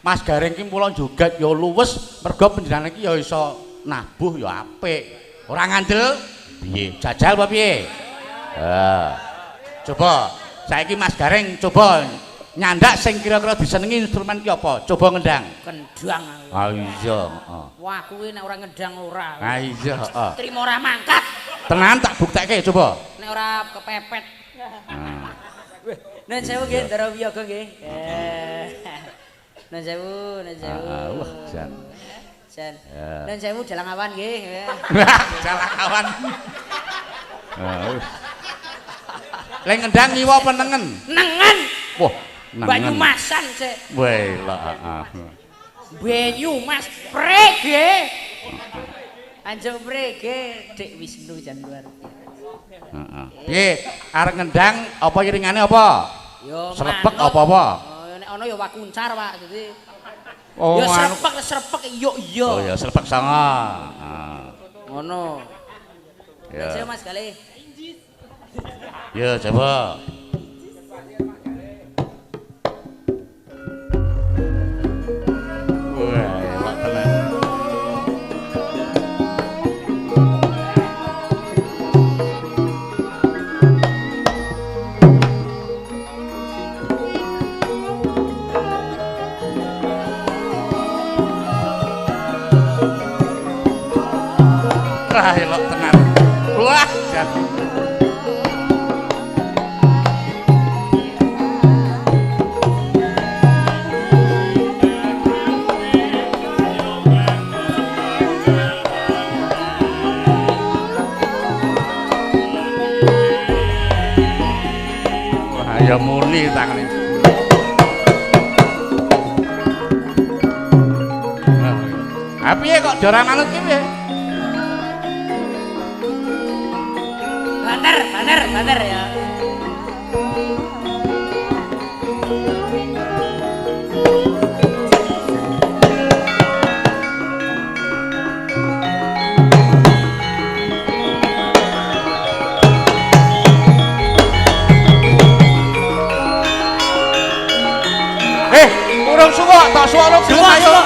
Mas Gareng ki mula joget ya luwes mergo panjenengan iki ya iso nabuh ya apik. Ora ngandel piye? Jajal apa piye? Coba saiki Mas Gareng coba nyandak sing kira-kira disenengi instrumen ki apa? Coba ngendang. Kendang aku. Ah iya, heeh. Wah kuwi nek ora ngendang ora. Ah iya, heeh. Trimo ora mangkat. Tenan tak buktekke coba. Nek ora kepepet. Nun sewu nggih Ndara Wiyaga nggih. Nun sewu, nun sewu. Wah, jan. Jan. Nun sewu dalang awan nggih. Dalang awan. Wis. Lek ngendang ngiwa apa nengen? Nengen. Wah, nengen. Banyumasan sik. Weh, lah, Banyumas prege. Anjuk prege Dik Wisnu jan luar biasa. Heeh. Piye? Arep ngendang apa iringane apa? Yo Srepek apa-apa? Nek ana ya wakuncar, Pak. Dadi Oh, ya srepek yo iya. Oh ya srepek sanga. Ngono. Ya. Saya Mas kali. Ya coba. Wah, enak tenan. Wah, elok tenan. Wah, jan. Wah, ya muni tangane. Piye kok jora manut ki piye? Banter ya. Urung suwuk, tak suwuk gelem ayo.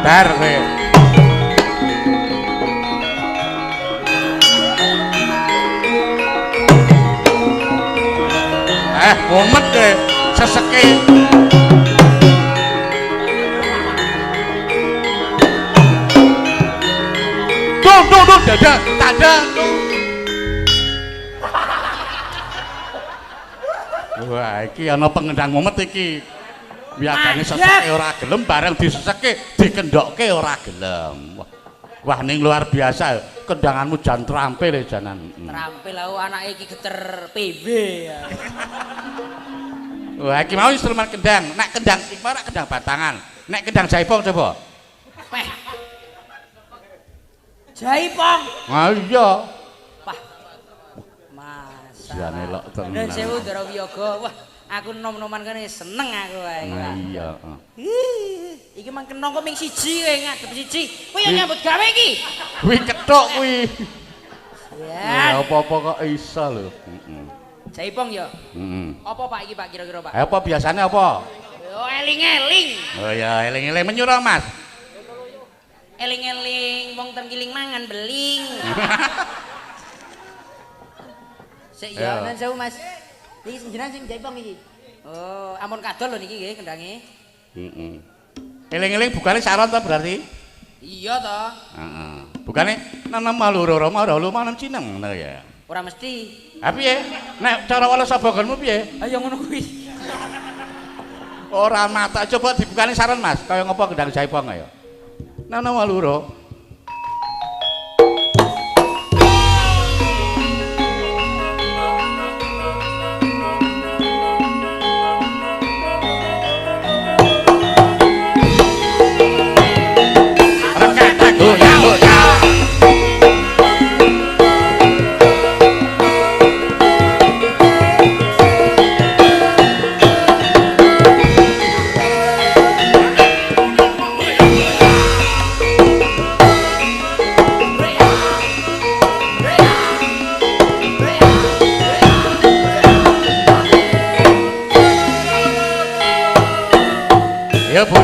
Bar kowe. Mumet kowe seseke. Tuh, dada, tanda. Wah, iki ana pengendang mumet iki. Biasane seseke ora gelem bareng diseseke dikendokke ora gelem. Wah ning luar biasa kendanganmu jan trampil janan. Trampil aku anake iki geter PB ya. Wah iki mau instrumen kendang. Nek kendang iki ora kendang batangan. Nek kendang jaipong coba. Peh. Jaipong. Ah iya. Wah. Mas. Jan elok tenan. Nun sewu Ndara Wiyaga. Wah, aku nom-noman kene seneng aku wae. Iya, Iki mang kenong kok ming siji kowe ngadep siji. Kowe yang nyambut gawe iki. Kuwi kethok kuwi. Ya. Apa-apa kok iso lho. Jaipong ya. Heeh. Apa Pak iki Pak kira-kira Pak? Apa biasane apa? Yo eling-eling. Oh ya, eling-eling menyuruh Mas. Eling-eling wong ten kiling mangan beling. Sik ya, nun sewu Mas. Iki jenengan sing jaipong iki. Oh, ampun kadol lho niki nggih kendange. Heeh. Eling-eling bukane saron to berarti? Iya to. Heeh. Bukane nanam maluro rama lu manam cineng ngono ya. Ora mesti. Ha piye? Nek cara wales sabogonmu piye? Ayo ngono kuwi. Ora mata coba dibukane saron Mas, kaya ngopo kendang jaipong ayo. Nanam maluro. Ya Bu.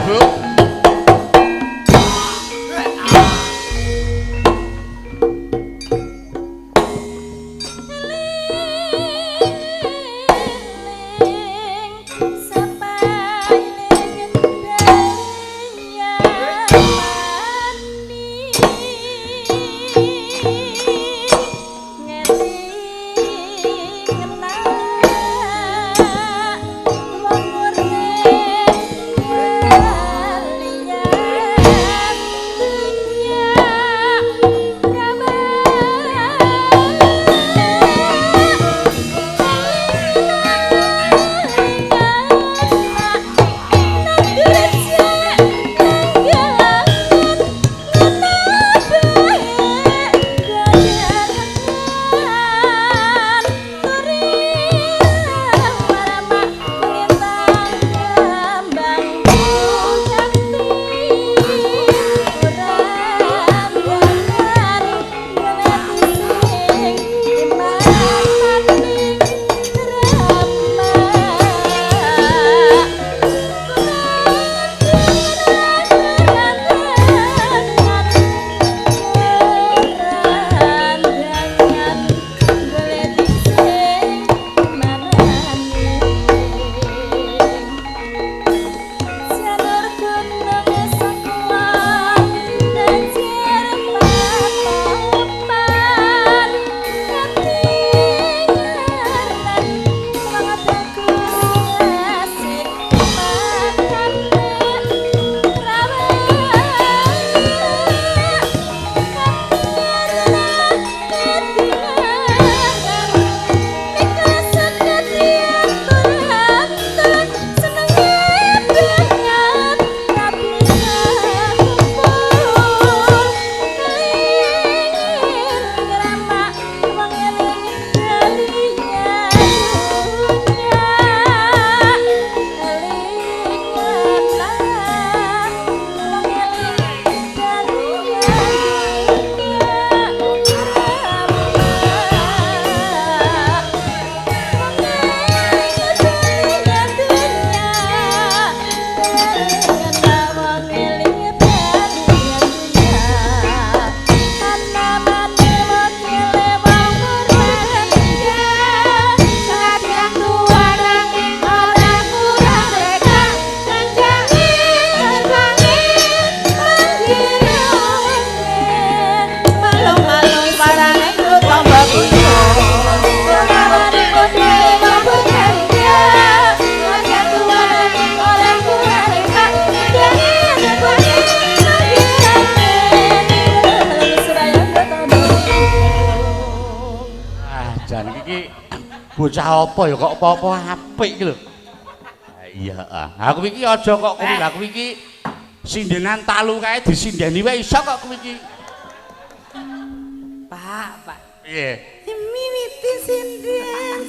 Bocah apa ya kok apa-apa apik iki lho. Iya, aku iki aja kok kuwi lha kuwi iki sindenan talu kae disindeni wae iso kok kuwi iki. Pak. Piye? Mimiti sinden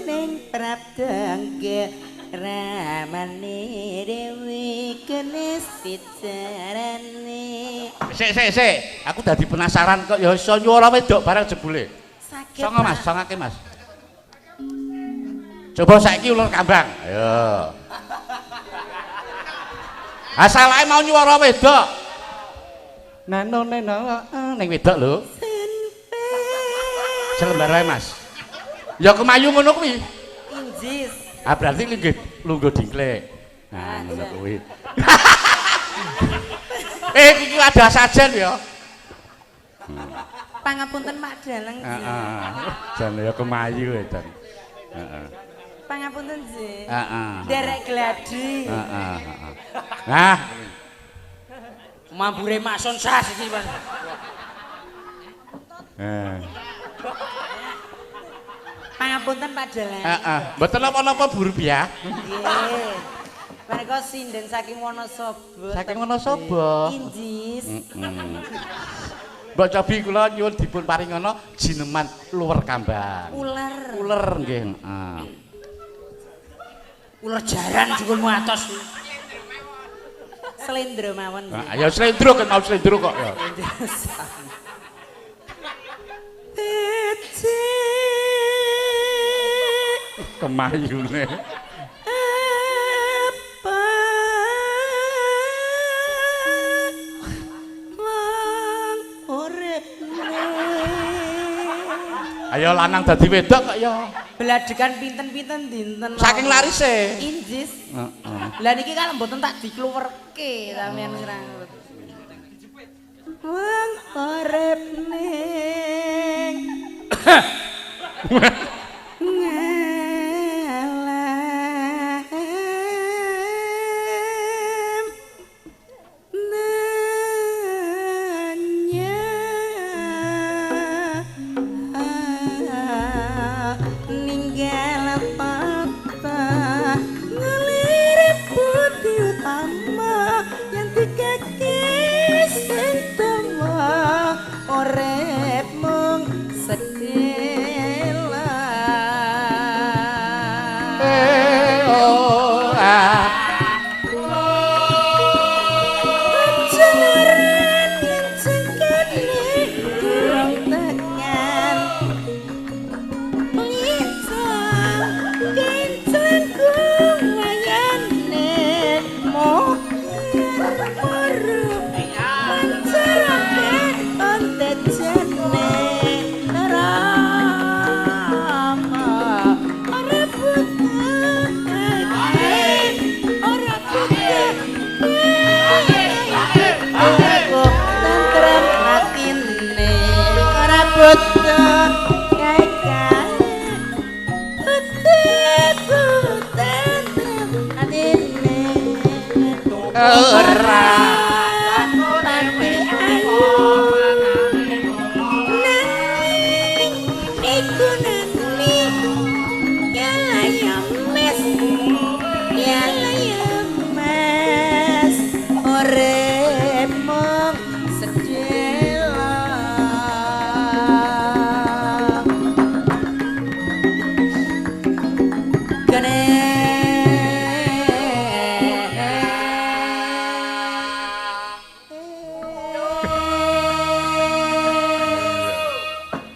ning prabdangga ramane dewi kenes picarane. Sik. Aku dadi penasaran kok ya iso nyuwara wedok bareng jebule. Sakit. Songo Mas, songake Mas. Coba saiki ulur kambang. Ayo. Asalae mau nyuwara wedok. Nanone ning wedok lho. Selembar wae Mas. Ya kemayu ngono kuwi. Injis. Ah berarti nggih lungguh dingklek. Nah ngono kuwi. Iki ada sajen ya. Pangapunten Pak Dalang. Heeh. Jan ya kemayu edan. Heeh. Pangapunten nggih. Heeh. Derek gladi. Heeh. Nah, mambure mason sas iki, Mas. Pangapunten Pak Dalang. Heeh. Mboten napa-napa Bu Rupiah. Nggih. Menika sinden saking Wonosobo. Saking Wonosobo. Injis. Mbok Cobi kula nyuwun dipun paringana jineman luwer kambang. Uler nggih, heeh. Uler jaran dipun muatos. Slendro mawon. Nah, ya slendro kan mau slendro kok ya. Kemayune. Apa Ayo lanang dadi wedok kok ya. Beladekan pinten-pinten dinten. Saking larise. Injis. Heeh. Lah niki kan mboten tak dikluwerke sampean ngrang. Wong arep ning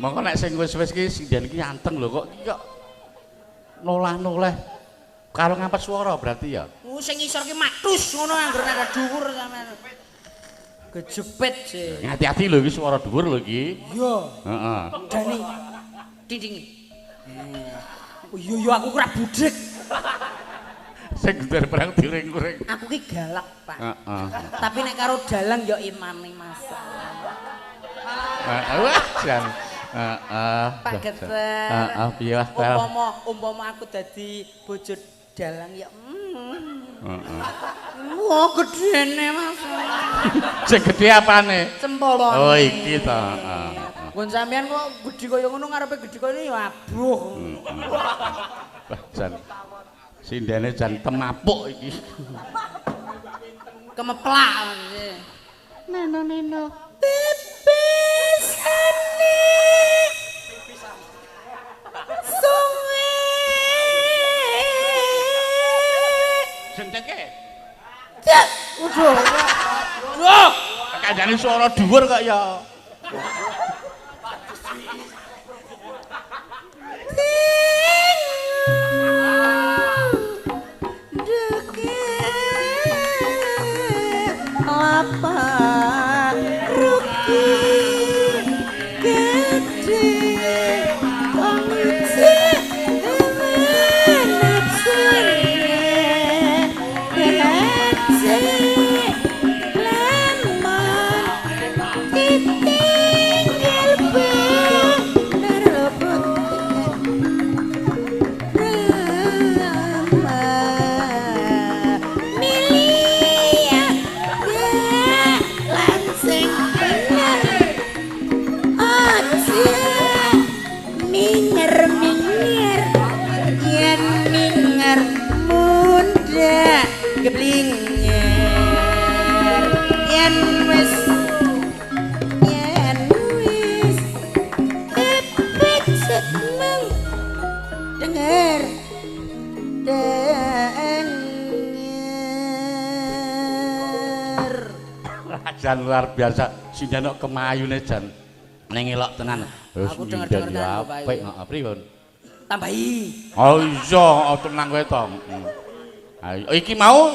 Mongko nek sing wis-wis ki sinden ki anteng lho kok iki kok nolah-noleh karo ngampet swara berarti ya. Sing ngisor ki matus ngono anggere nada dhuwur sampean. Gejepit sih. Hati-hati lho iki swara dhuwur lho iki. Iya. Heeh. Dani. Dinding. Oh iya aku ora budhek. Sing gendar perang diring-ring. Aku ki galak, Pak. Heeh. Tapi nek karo dalang ya imane Mas. Wah, jan. Pak Geter. Heeh, piye Mas? Umpama aku dadi bojo dalang ya. Heeh. Wah, gedene Mas. Sing gedhe apane? Cempolone. Oh, iki to. Heeh. Gon sampean kok gedhi kaya ngono ngarepe gedhi kaya ini ya abuh. Wah, jan. Sindene jan temapuk iki. Kemeplak. Neno. Pipis sungai Jenteke. Udah. Kandhane swara dhuwur kok ya. Jan luar biasa sinden kok kemayune jan ning elok tenan. Aku denger-denger kan apik, heeh, pripun? Tambahi. Oh iya, tenang kowe to. Ayo iki mau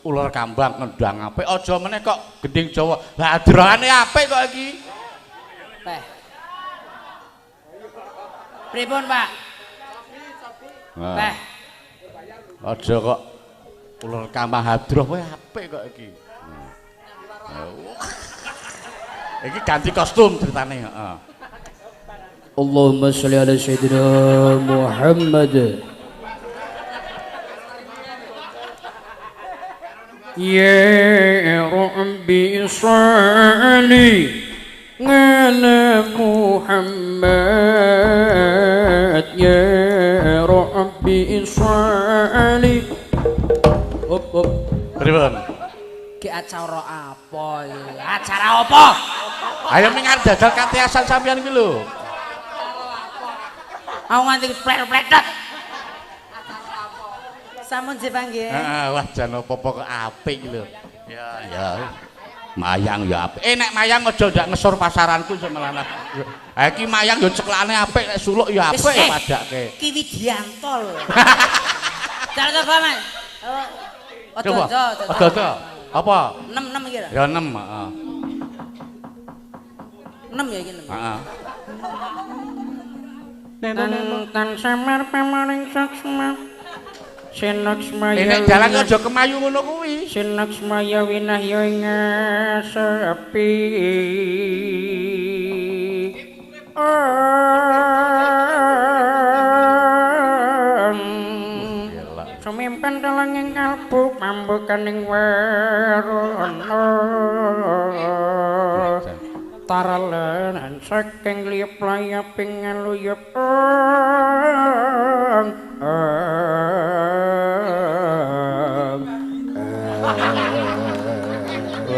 ular kambang ngendang apik aja meneh kok gending Jawa. Lah adrane apik kok iki. Teh. Pripun, Pak? Bah. Aja kok ular kamah hadroh kowe apik kok iki. Iki ganti kostum ceritane, heeh. Allahumma sholli ala sayyidina Muhammad. Ya Rabbi sholli ala Muhammad. Ya Rabbi sholli. Hop. Pripun? Ki acara apa iki? Acara apa? Ayo mingar jajal katiasan sampeyan iki lho. Aku nganti plet-pletet. Sampun dipanggih. Heeh, wah jan apa-apa kok apik lho. Ya. Mayang ya apik. Nek mayang aja ndak ngesor pasaranku semelana. Ha iki mayang ya ceklane apik, nek suluk ya apik padake. Ki Widianto lho. Cara to, Mas. Odo. Apa? 6 iki lho. Ya 6, heeh. 6 ya iki 6. Heeh. Tan samar pamaring saksma Sinaksmaya Nek dalan aja kemayu ngono kuwi. Sinaksmaya winahya ing sepi Sumimpen dalanging kalbu mambukaning werana taralenan saking liyep layaping ngaluyep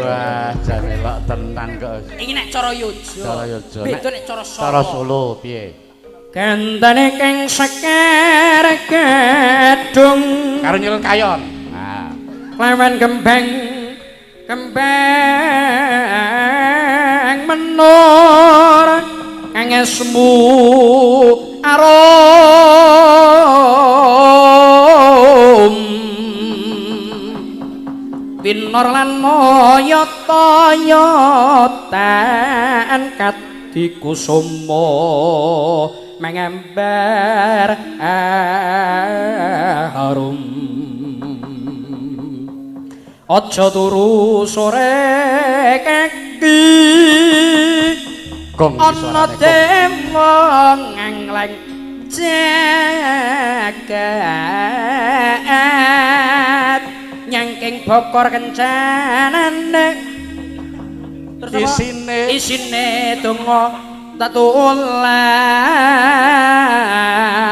Wah, jan elok tenan kok. Iki nek cara yoja. Cara yoja. Beda nek cara Solo. Cara Solo piye? Gandane keng sekar gedung Karo nyelun kayon. Nah, lawan kembang menur kang esmu arum binor lan moyot-yotan kadikusuma mengambar harum aja turu sore kaki ana demong ngleng jagat nyangking bokor kencanane isine donga tatulak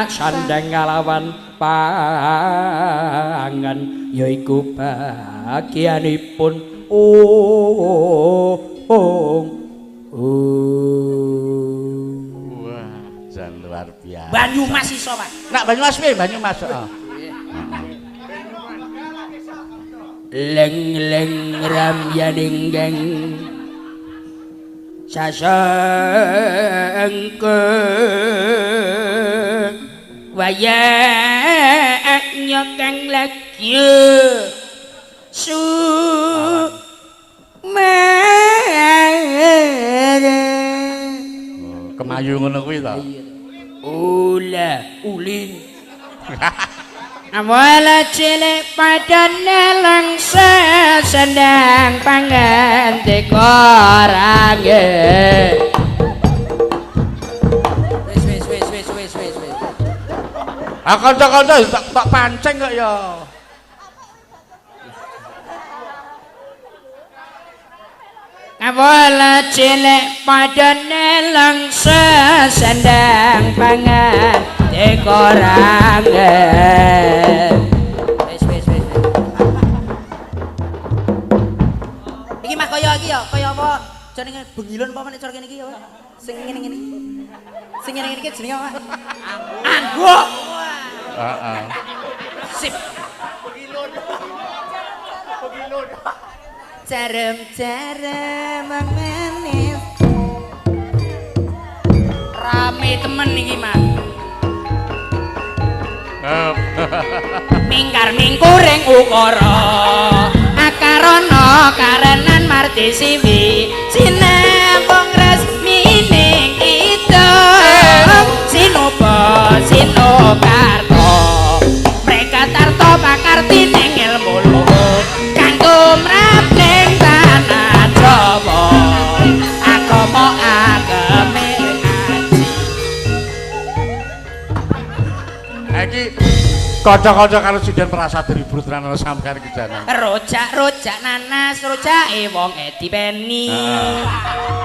sandang ngalawan pangan yaiku bagianipun wah, jan luar biasa. Banyumas iso, Pak. Nak Banyumas piye? Banyumas, heeh. Leng-leng ramyaninggang sasangke wayaknya kang lagya Kemayu ngono kuwi ta. Ulin awala cilik padane langsa sendang panganti korange Wis. Ah kanca-kanca tak pancing kok ya. awala cilik padane langsa sendang panganti korange Wis. Iki mah kaya iki ya, kaya apa? Jenenge bengilun apa meneh cara kene iki ya, Pak? Sing ngene-ngene. Sing ngene-ngene iki jenenge apa? Angguk. Heeh. Sip. Carem manis. Rame temen iki, Mas. Mingkar mingkuring ukara akarana karenan marti siwi sinembong resmine kita sinoba iki kanca-kanca karo sinden merasa diribut tenan sampeyan iki janan. Rojak nanas, rojake wong dipeni.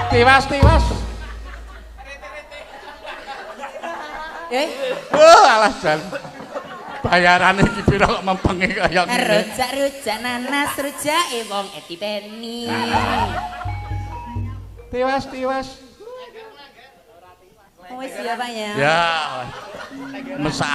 Tiwas. Alah jan. Bayarane iki pira kok mempenge kaya ngene. Rojak nanas, rojake wong dipeni. Tiwas. Wis ya Pak ya. Ya. Mesak